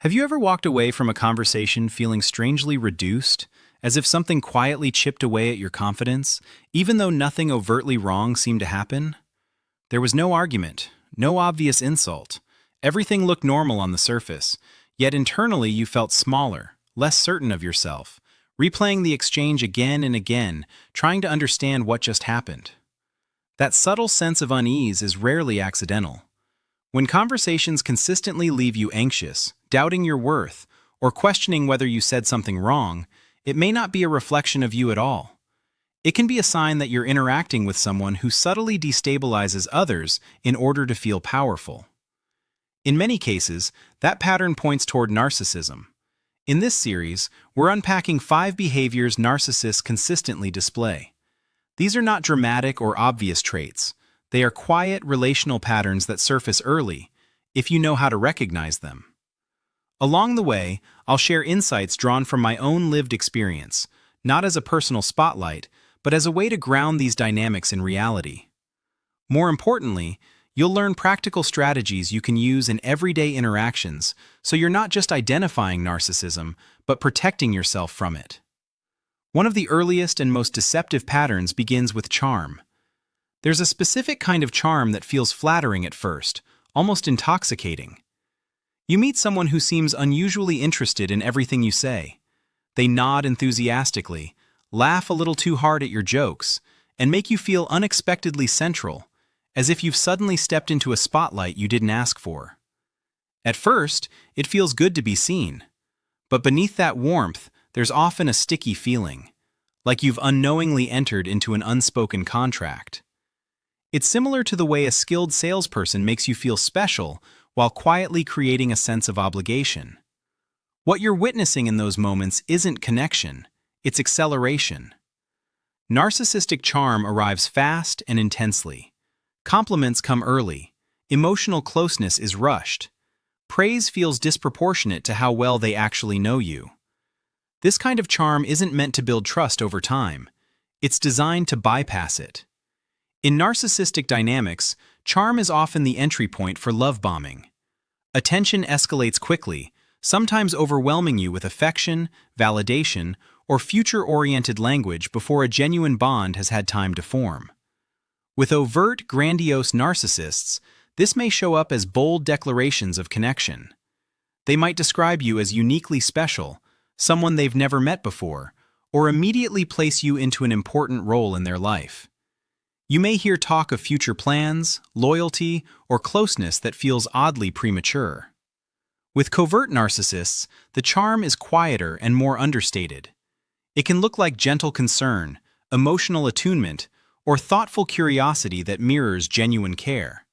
Have you ever walked away from a conversation feeling strangely reduced, as if something quietly chipped away at your confidence, even though nothing overtly wrong seemed to happen? There was no argument, no obvious insult. Everything looked normal on the surface, yet internally you felt smaller, less certain of yourself, replaying the exchange again and again, trying to understand what just happened. That subtle sense of unease is rarely accidental. When conversations consistently leave you anxious, doubting your worth, or questioning whether you said something wrong, it may not be a reflection of you at all. It can be a sign that you're interacting with someone who subtly destabilizes others in order to feel powerful. In many cases, that pattern points toward narcissism. In this series, we're unpacking 5 behaviors narcissists consistently display. These are not dramatic or obvious traits. They are quiet, relational patterns that surface early, if you know how to recognize them. Along the way, I'll share insights drawn from my own lived experience, not as a personal spotlight, but as a way to ground these dynamics in reality. More importantly, you'll learn practical strategies you can use in everyday interactions, so you're not just identifying narcissism, but protecting yourself from it. One of the earliest and most deceptive patterns begins with charm. There's a specific kind of charm that feels flattering at first, almost intoxicating. You meet someone who seems unusually interested in everything you say. They nod enthusiastically, laugh a little too hard at your jokes, and make you feel unexpectedly central, as if you've suddenly stepped into a spotlight you didn't ask for. At first, it feels good to be seen. But beneath that warmth, there's often a sticky feeling, like you've unknowingly entered into an unspoken contract. It's similar to the way a skilled salesperson makes you feel special while quietly creating a sense of obligation. What you're witnessing in those moments isn't connection, it's acceleration. Narcissistic charm arrives fast and intensely. Compliments come early. Emotional closeness is rushed. Praise feels disproportionate to how well they actually know you. This kind of charm isn't meant to build trust over time. It's designed to bypass it. In narcissistic dynamics, charm is often the entry point for love bombing. Attention escalates quickly, sometimes overwhelming you with affection, validation, or future-oriented language before a genuine bond has had time to form. With overt, grandiose narcissists, this may show up as bold declarations of connection. They might describe you as uniquely special, someone they've never met before, or immediately place you into an important role in their life. You may hear talk of future plans, loyalty, or closeness that feels oddly premature. With covert narcissists, the charm is quieter and more understated. It can look like gentle concern, emotional attunement, or thoughtful curiosity that mirrors genuine care.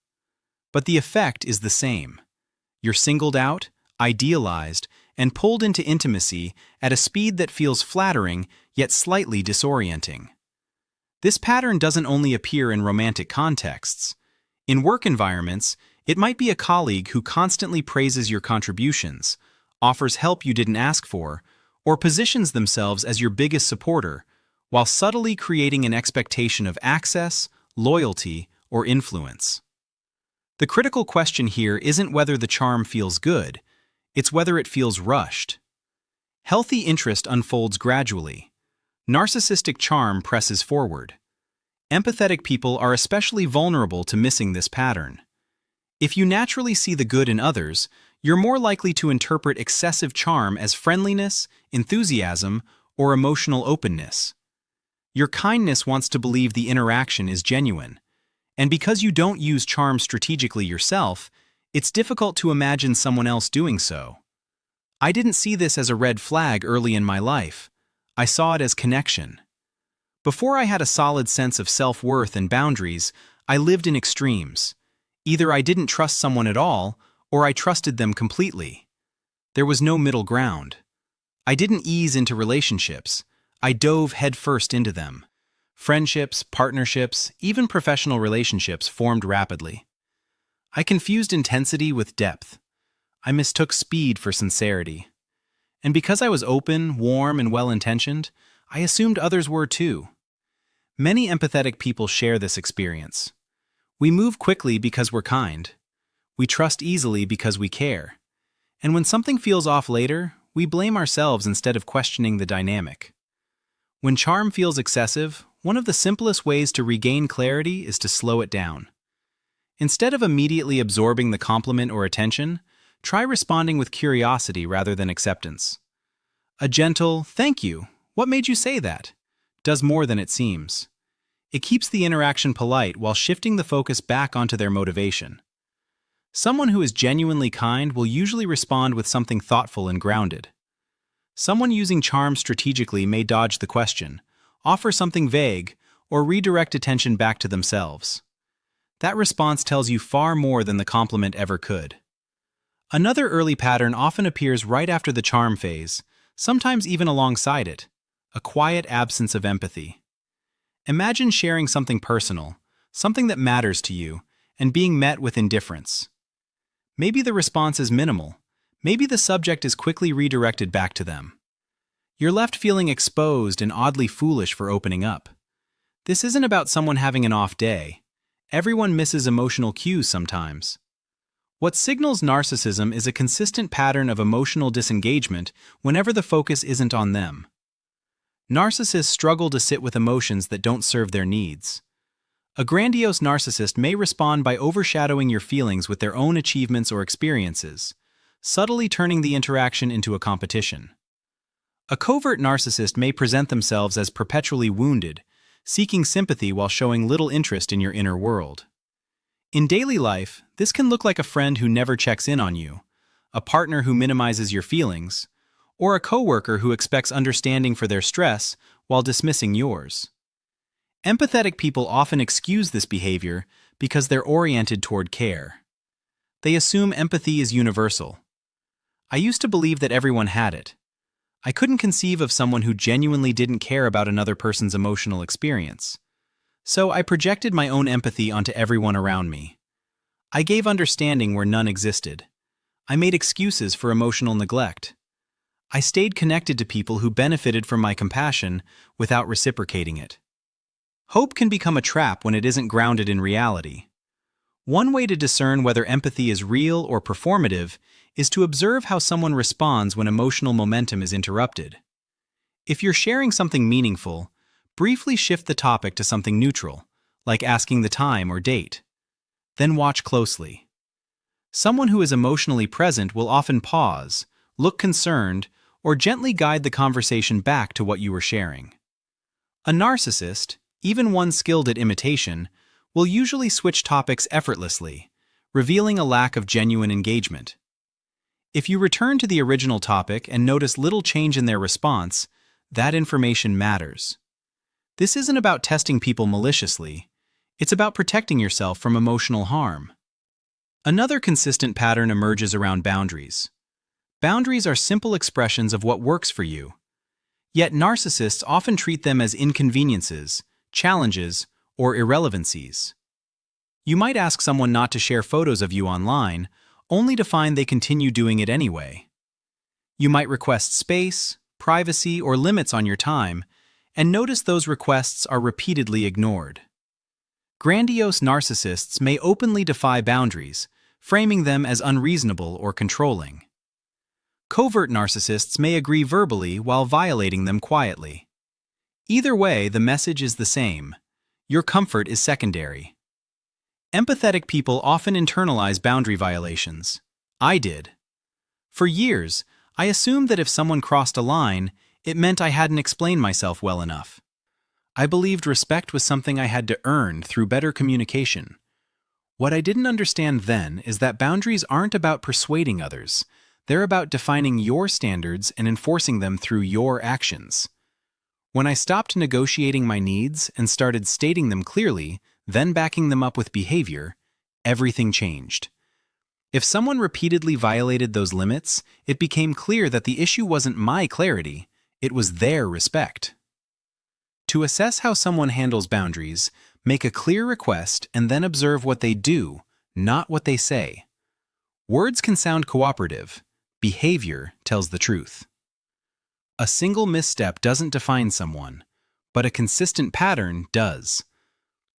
But the effect is the same. You're singled out, idealized, and pulled into intimacy at a speed that feels flattering yet slightly disorienting. This pattern doesn't only appear in romantic contexts. In work environments, it might be a colleague who constantly praises your contributions, offers help you didn't ask for, or positions themselves as your biggest supporter, while subtly creating an expectation of access, loyalty, or influence. The critical question here isn't whether the charm feels good, it's whether it feels rushed. Healthy interest unfolds gradually. Narcissistic charm presses forward. Empathetic people are especially vulnerable to missing this pattern. If you naturally see the good in others, you're more likely to interpret excessive charm as friendliness, enthusiasm, or emotional openness. Your kindness wants to believe the interaction is genuine, and because you don't use charm strategically yourself, it's difficult to imagine someone else doing so. I didn't see this as a red flag early in my life. I saw it as connection. Before I had a solid sense of self-worth and boundaries, I lived in extremes. Either I didn't trust someone at all, or I trusted them completely. There was no middle ground. I didn't ease into relationships. I dove headfirst into them. Friendships, partnerships, even professional relationships formed rapidly. I confused intensity with depth. I mistook speed for sincerity. And because I was open, warm, and well-intentioned, I assumed others were too. Many empathetic people share this experience. We move quickly because we're kind. We trust easily because we care. And when something feels off later, we blame ourselves instead of questioning the dynamic. When charm feels excessive, one of the simplest ways to regain clarity is to slow it down. Instead of immediately absorbing the compliment or attention, try responding with curiosity rather than acceptance. A gentle, "Thank you, what made you say that?" does more than it seems. It keeps the interaction polite while shifting the focus back onto their motivation. Someone who is genuinely kind will usually respond with something thoughtful and grounded. Someone using charm strategically may dodge the question, offer something vague, or redirect attention back to themselves. That response tells you far more than the compliment ever could. Another early pattern often appears right after the charm phase, sometimes even alongside it: a quiet absence of empathy. Imagine sharing something personal, something that matters to you, and being met with indifference. Maybe the response is minimal. Maybe the subject is quickly redirected back to them. You're left feeling exposed and oddly foolish for opening up. This isn't about someone having an off day. Everyone misses emotional cues sometimes. What signals narcissism is a consistent pattern of emotional disengagement whenever the focus isn't on them. Narcissists struggle to sit with emotions that don't serve their needs. A grandiose narcissist may respond by overshadowing your feelings with their own achievements or experiences, subtly turning the interaction into a competition. A covert narcissist may present themselves as perpetually wounded, seeking sympathy while showing little interest in your inner world. In daily life, this can look like a friend who never checks in on you, a partner who minimizes your feelings, or a coworker who expects understanding for their stress while dismissing yours. Empathetic people often excuse this behavior because they're oriented toward care. They assume empathy is universal. I used to believe that everyone had it. I couldn't conceive of someone who genuinely didn't care about another person's emotional experience. So I projected my own empathy onto everyone around me. I gave understanding where none existed. I made excuses for emotional neglect. I stayed connected to people who benefited from my compassion without reciprocating it. Hope can become a trap when it isn't grounded in reality. One way to discern whether empathy is real or performative is to observe how someone responds when emotional momentum is interrupted. If you're sharing something meaningful, briefly shift the topic to something neutral, like asking the time or date. Then watch closely. Someone who is emotionally present will often pause, look concerned, or gently guide the conversation back to what you were sharing. A narcissist, even one skilled at imitation, will usually switch topics effortlessly, revealing a lack of genuine engagement. If you return to the original topic and notice little change in their response, that information matters. This isn't about testing people maliciously. It's about protecting yourself from emotional harm. Another consistent pattern emerges around boundaries. Boundaries are simple expressions of what works for you. Yet narcissists often treat them as inconveniences, challenges, or irrelevancies. You might ask someone not to share photos of you online, only to find they continue doing it anyway. You might request space, privacy, or limits on your time, and notice those requests are repeatedly ignored. Grandiose narcissists may openly defy boundaries, framing them as unreasonable or controlling. Covert narcissists may agree verbally while violating them quietly. Either way, the message is the same: your comfort is secondary. Empathetic people often internalize boundary violations. I did. For years, I assumed that if someone crossed a line, it meant I hadn't explained myself well enough. I believed respect was something I had to earn through better communication. What I didn't understand then is that boundaries aren't about persuading others. They're about defining your standards and enforcing them through your actions. When I stopped negotiating my needs and started stating them clearly, then backing them up with behavior, everything changed. If someone repeatedly violated those limits, it became clear that the issue wasn't my clarity, it was their respect. To assess how someone handles boundaries, make a clear request and then observe what they do, not what they say. Words can sound cooperative. Behavior tells the truth. A single misstep doesn't define someone, but a consistent pattern does.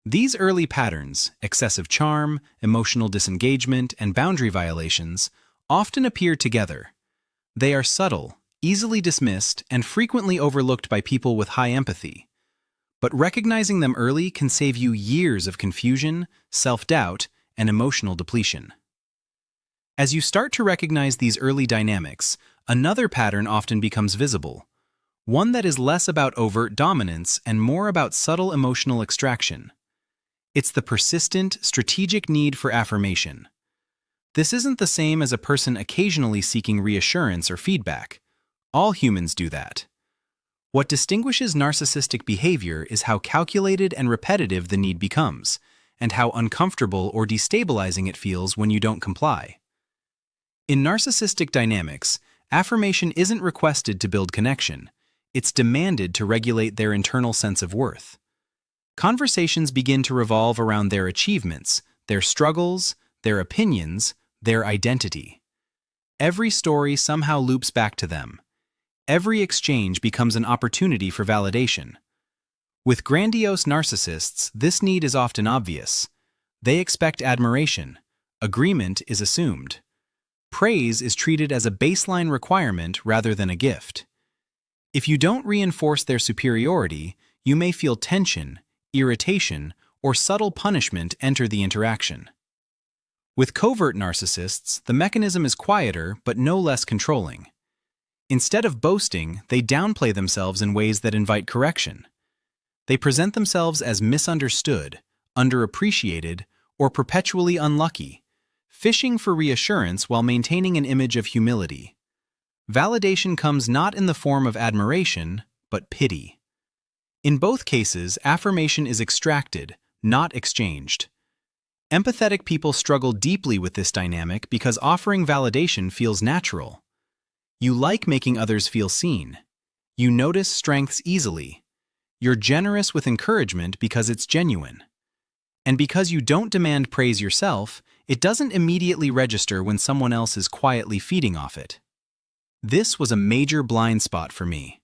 These early patterns, excessive charm, emotional disengagement, and boundary violations, often appear together. They are subtle, easily dismissed, and frequently overlooked by people with high empathy. But recognizing them early can save you years of confusion, self-doubt, and emotional depletion. As you start to recognize these early dynamics, another pattern often becomes visible, one that is less about overt dominance and more about subtle emotional extraction. It's the persistent, strategic need for affirmation. This isn't the same as a person occasionally seeking reassurance or feedback. All humans do that. What distinguishes narcissistic behavior is how calculated and repetitive the need becomes, and how uncomfortable or destabilizing it feels when you don't comply. In narcissistic dynamics, affirmation isn't requested to build connection. It's demanded to regulate their internal sense of worth. Conversations begin to revolve around their achievements, their struggles, their opinions, their identity. Every story somehow loops back to them. Every exchange becomes an opportunity for validation. With grandiose narcissists, this need is often obvious. They expect admiration. Agreement is assumed. Praise is treated as a baseline requirement rather than a gift. If you don't reinforce their superiority, you may feel tension, irritation, or subtle punishment enter the interaction. With covert narcissists, the mechanism is quieter but no less controlling. Instead of boasting, they downplay themselves in ways that invite correction. They present themselves as misunderstood, underappreciated, or perpetually unlucky, fishing for reassurance while maintaining an image of humility. Validation comes not in the form of admiration, but pity. In both cases, affirmation is extracted, not exchanged. Empathetic people struggle deeply with this dynamic because offering validation feels natural. You like making others feel seen. You notice strengths easily. You're generous with encouragement because it's genuine. And because you don't demand praise yourself, it doesn't immediately register when someone else is quietly feeding off it. This was a major blind spot for me.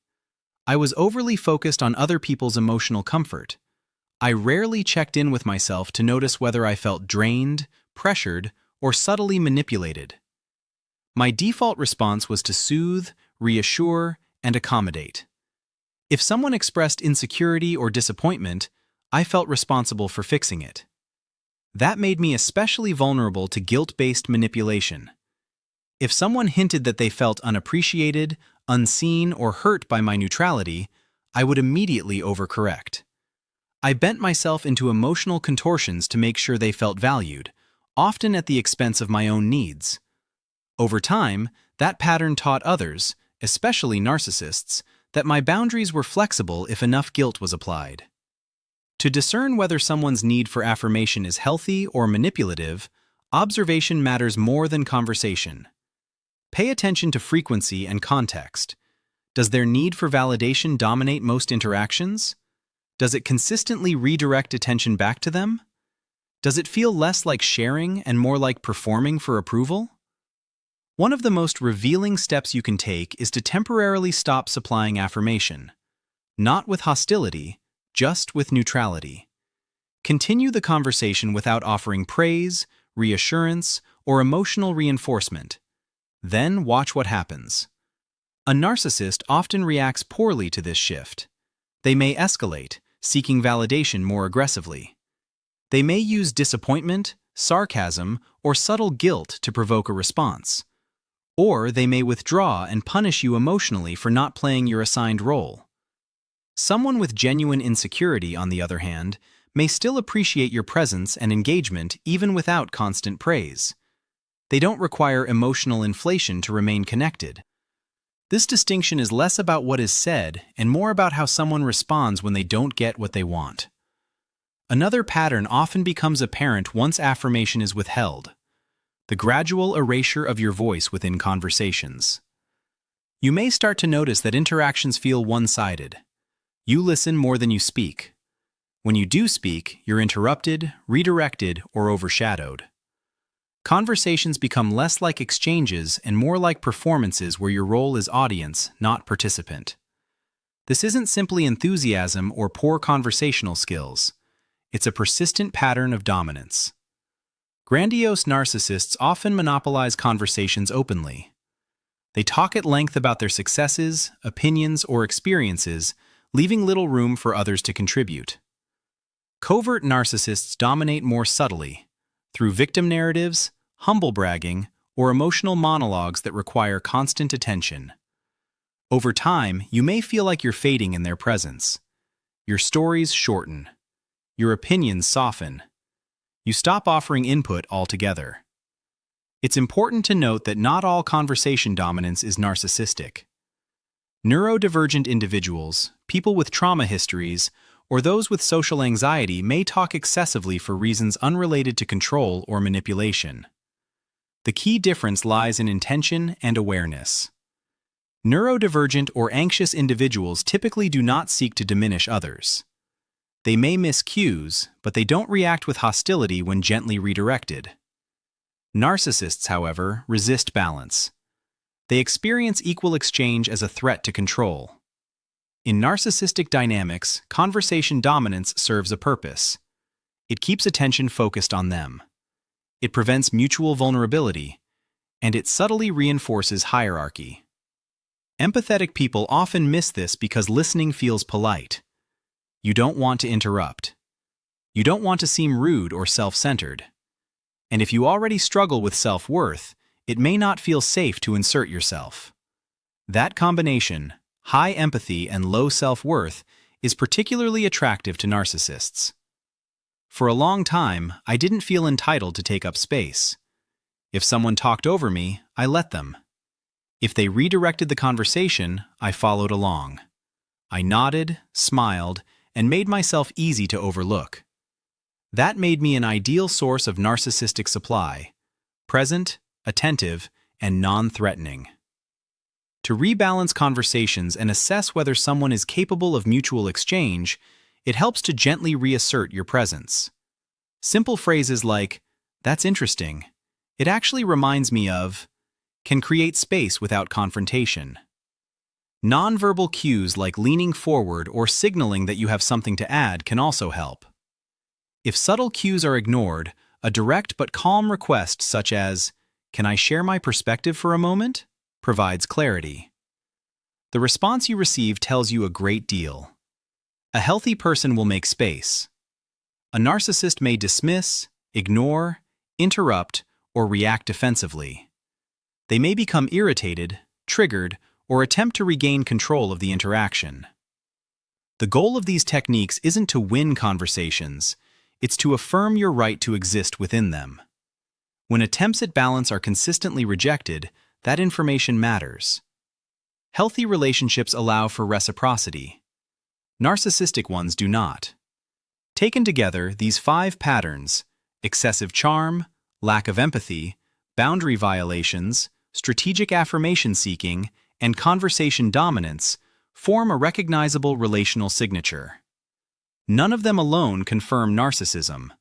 I was overly focused on other people's emotional comfort. I rarely checked in with myself to notice whether I felt drained, pressured, or subtly manipulated. My default response was to soothe, reassure, and accommodate. If someone expressed insecurity or disappointment, I felt responsible for fixing it. That made me especially vulnerable to guilt-based manipulation. If someone hinted that they felt unappreciated, unseen, or hurt by my neutrality, I would immediately overcorrect. I bent myself into emotional contortions to make sure they felt valued, often at the expense of my own needs. Over time, that pattern taught others, especially narcissists, that my boundaries were flexible if enough guilt was applied. To discern whether someone's need for affirmation is healthy or manipulative, observation matters more than conversation. Pay attention to frequency and context. Does their need for validation dominate most interactions? Does it consistently redirect attention back to them? Does it feel less like sharing and more like performing for approval? One of the most revealing steps you can take is to temporarily stop supplying affirmation. Not with hostility, just with neutrality. Continue the conversation without offering praise, reassurance, or emotional reinforcement. Then watch what happens. A narcissist often reacts poorly to this shift. They may escalate, seeking validation more aggressively. They may use disappointment, sarcasm, or subtle guilt to provoke a response. Or they may withdraw and punish you emotionally for not playing your assigned role. Someone with genuine insecurity, on the other hand, may still appreciate your presence and engagement even without constant praise. They don't require emotional inflation to remain connected. This distinction is less about what is said and more about how someone responds when they don't get what they want. Another pattern often becomes apparent once affirmation is withheld: the gradual erasure of your voice within conversations. You may start to notice that interactions feel one-sided. You listen more than you speak. When you do speak, you're interrupted, redirected, or overshadowed. Conversations become less like exchanges and more like performances where your role is audience, not participant. This isn't simply enthusiasm or poor conversational skills. It's a persistent pattern of dominance. Grandiose narcissists often monopolize conversations openly. They talk at length about their successes, opinions, or experiences, leaving little room for others to contribute. Covert narcissists dominate more subtly, through victim narratives, humble bragging, or emotional monologues that require constant attention. Over time, you may feel like you're fading in their presence. Your stories shorten. Your opinions soften. You stop offering input altogether. It's important to note that not all conversation dominance is narcissistic. Neurodivergent individuals, people with trauma histories, or those with social anxiety may talk excessively for reasons unrelated to control or manipulation. The key difference lies in intention and awareness. Neurodivergent or anxious individuals typically do not seek to diminish others. They may miss cues, but they don't react with hostility when gently redirected. Narcissists, however, resist balance. They experience equal exchange as a threat to control. In narcissistic dynamics, conversation dominance serves a purpose. It keeps attention focused on them. It prevents mutual vulnerability, and it subtly reinforces hierarchy. Empathetic people often miss this because listening feels polite. You don't want to interrupt. You don't want to seem rude or self-centered. And if you already struggle with self-worth, it may not feel safe to insert yourself. That combination, high empathy and low self-worth, is particularly attractive to narcissists. For a long time, I didn't feel entitled to take up space. If someone talked over me, I let them. If they redirected the conversation, I followed along. I nodded, smiled, and made myself easy to overlook. That made me an ideal source of narcissistic supply, present, attentive, and non-threatening. To rebalance conversations and assess whether someone is capable of mutual exchange, it helps to gently reassert your presence. Simple phrases like, "That's interesting," "It actually reminds me of," can create space without confrontation. Nonverbal cues like leaning forward or signaling that you have something to add can also help. If subtle cues are ignored, a direct but calm request such as, "Can I share my perspective for a moment?" provides clarity. The response you receive tells you a great deal. A healthy person will make space. A narcissist may dismiss, ignore, interrupt, or react defensively. They may become irritated, triggered, or attempt to regain control of the interaction. The goal of these techniques isn't to win conversations, it's to affirm your right to exist within them. When attempts at balance are consistently rejected, that information matters. Healthy relationships allow for reciprocity. Narcissistic ones do not. Taken together, these 5 patterns, excessive charm, lack of empathy, boundary violations, strategic affirmation seeking, and conversation dominance, form a recognizable relational signature. None of them alone confirm narcissism,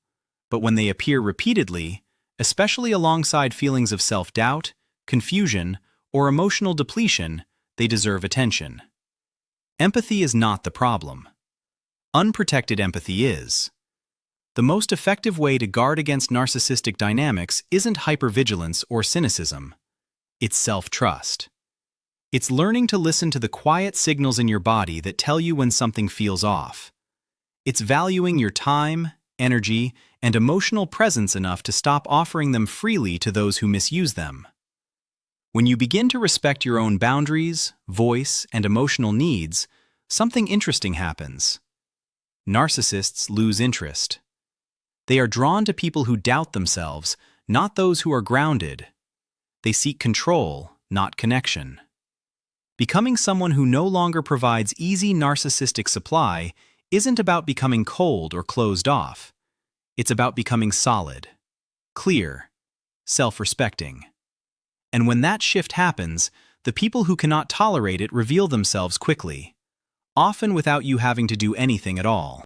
but when they appear repeatedly, especially alongside feelings of self-doubt, confusion, or emotional depletion, they deserve attention. Empathy is not the problem. Unprotected empathy is. The most effective way to guard against narcissistic dynamics isn't hypervigilance or cynicism. It's self-trust. It's learning to listen to the quiet signals in your body that tell you when something feels off. It's valuing your time, energy, and emotional presence enough to stop offering them freely to those who misuse them. When you begin to respect your own boundaries, voice, and emotional needs, something interesting happens. Narcissists lose interest. They are drawn to people who doubt themselves, not those who are grounded. They seek control, not connection. Becoming someone who no longer provides easy narcissistic supply isn't about becoming cold or closed off. It's about becoming solid, clear, self-respecting. And when that shift happens, the people who cannot tolerate it reveal themselves quickly, often without you having to do anything at all.